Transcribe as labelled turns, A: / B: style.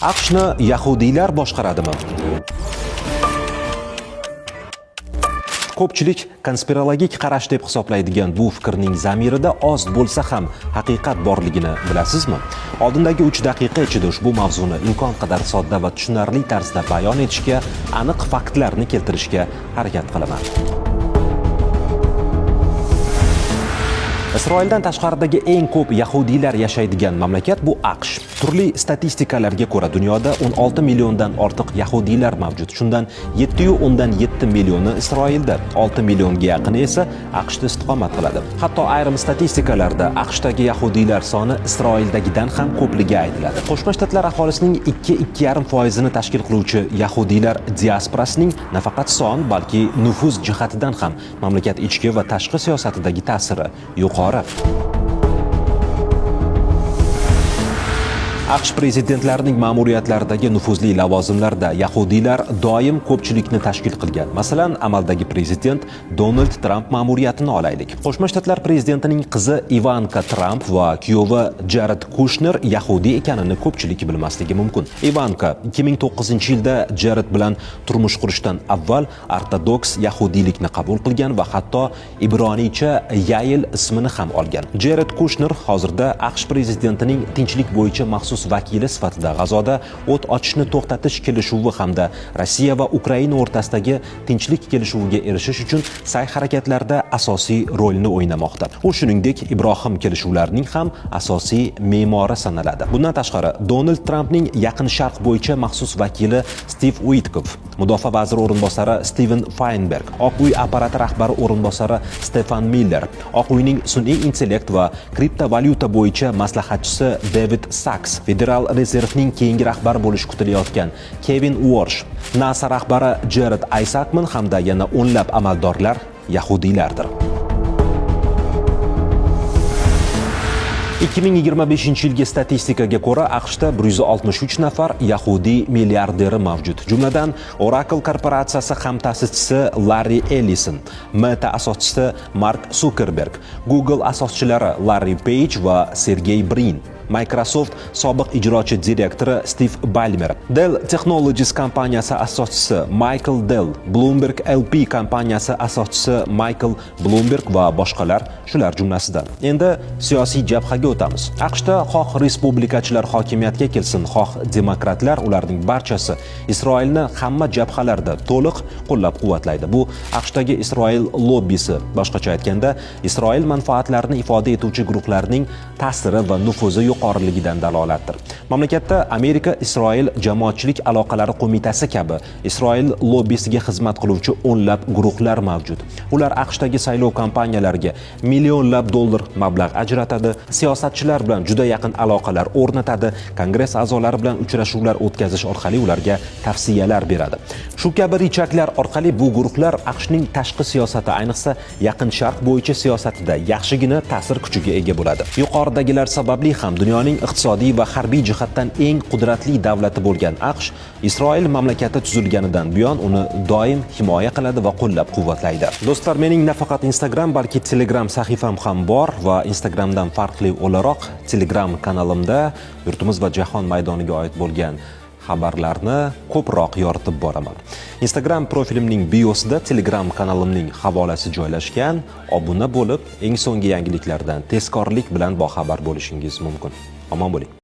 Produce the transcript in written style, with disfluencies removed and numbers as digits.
A: AQShni yahudiylar boshqaradimi? Ko'pchilik konspirologik qarash deb hisoblaydigan bu fikrning zamirida oz bo'lsa ham haqiqat borligini bilasizmi? Oldindagi 3 daqiqa ichida ushbu mavzuni imkon qadar sodda va tushunarli tarzda bayon etishga, aniq faktlarni keltirishga harakat qilaman. Isroildan tashqaridagi eng ko'p yahudiylar yashaydigan mamlakat bu AQSh. Turli statistikalarga ko'ra dunyoda 16 milliondan ortiq yahudiylar mavjud. Shundan 7,7 millioni Isroilda, 6 millionga yaqini esa AQShda istiqomat qiladi. Hatto ayrim statistikalarda AQShdagi yahudiylar soni Isroildagidan ham ko'pligi aytiladi. Qo'shma Shtatlar aholisining 2,5% tashkil qiluvchi yahudiylar diasporasining nafaqat son, balki nufuz jihatidan ham mamlakat ichki va tashqi siyosatidagi ta'siri yuqori. AQSh prezidentlarining ma'muriyatlaridagi nufuzli lavozimlarda yahudiylar doim ko'pchilikni tashkil qilgan. Masalan, amaldagi prezident Donald Trump ma'muriyatini olaylik. Qo'shma Shtatlar prezidentining qizi Ivanka Trump va kuyovi Jared Kushner yahudiy ekanini ko'pchilik bilmasligi mumkin. Ivanka 2009-yilda Jared bilan turmush qurishdan avval ortodoks yahudiylikni qabul qilgan va hatto ibroniycha Yael ismini ham olgan. Jared Kushner hozirda AQSh prezidentining tinchlik bo'yicha maxsus vakili sifatida G'azoda o't ochishni to'xtatish kelishuvi hamda Rossiya va Ukraina o'rtasidagi tinchlik kelishuviga erishish uchun sa'y-harakatlarda asosiy rolni o'ynamoqda. U shuningdek Ibrohim kelishuvlarining ham asosiy me'mori sanaladi. Bundan tashqari, Donald Trampning Yaqin Sharq bo'yicha maxsus vakili Steve Witkoff, Mudofaa vaziri o'rinbosari Steven Feinberg, Oq uy apparati rahbari o'rinbosari Stefan Miller, Oq uyning sun'iy intellekt va kriptovalyuta bo'yicha maslahatchisi David Sachs, Federal Rezervning keyingi rahbari bo'lishi kutilayotgan Kevin Warsh, NASA rahbari Jared Isaacman hamda yana o'nlab amaldorlar yahudiylardir. 2025-yilgi statistikaga ko'ra AQShda 163 nafar yahudiy milliarderi mavjud. Jumladan, Oracle korporatsiyasi hamta'sischisi Larry Ellison, Meta asoschisi Mark Zuckerberg, Google asoschilari Larry Page va Sergey Brin, Microsoft sobiq ijrochi direktori Steve Ballmer, Dell Technologies kompaniyasi asoschisi Michael Dell, Bloomberg LP kompaniyasi asoschisi Michael Bloomberg va boshqalar shular jumlasidan. Endi siyosiy jabhaga o'tamiz. AQShda xoh respublikachilar hokimiyatga kelsin, xoh demokratlar, ularning barchasi Isroilni hamma jabhalarda to'liq qo'llab-quvvatlaydi. Bu AQShdagi Isroil lobbisi, boshqacha aytganda, Isroil manfaatlarini ifoda etuvchi guruhlarning ta'siri va nufuzi yuqoriligidan dalolatdir. Mamlakatda Amerika-Isroil jamoatchilik aloqalari qo'mitasi kabi Isroil lobbisiga xizmat qiluvchi o'nlab guruhlar mavjud. Ular AQShdagi saylov kampaniyalariga millionlab dollar mablag' ajratadi, siyosatchilar bilan juda yaqin aloqalar o'rnatadi, kongress a'zolari bilan uchrashuvlar o'tkazish orqali ularga tavsiyalar beradi. Shu kabi richaklar orqali bu guruhlar AQShning tashqi siyosati, ayniqsa Yaqin Sharq bo'yicha siyosatida yaxshigina ta'sir kuchiga ega bo'ladi. Yuqoridagilar sababli ham dunyoning iqtisodiy va harbiy jihatdan eng qudratli davlati bo'lgan AQSh, Isroil mamlakati tuzilganidan buyon uni doim himoya qiladi va qo'llab-quvvatlaydi. Do'stlar, mening nafaqat Instagram, balki Telegram sahifam ham bor va Instagramdan farqli o'laroq Telegram kanalimda yurtimiz va jahon maydoniga oid bo'lgan xabarlarni ko'proq yoritib boraman. Instagram profilimning biosida Telegram kanalimning havolasi joylashgan. Obuna bo'lib, eng so'nggi yangiliklardan tezkorlik bilan boxabar bo'lishingiz mumkin. Omon bo'ling.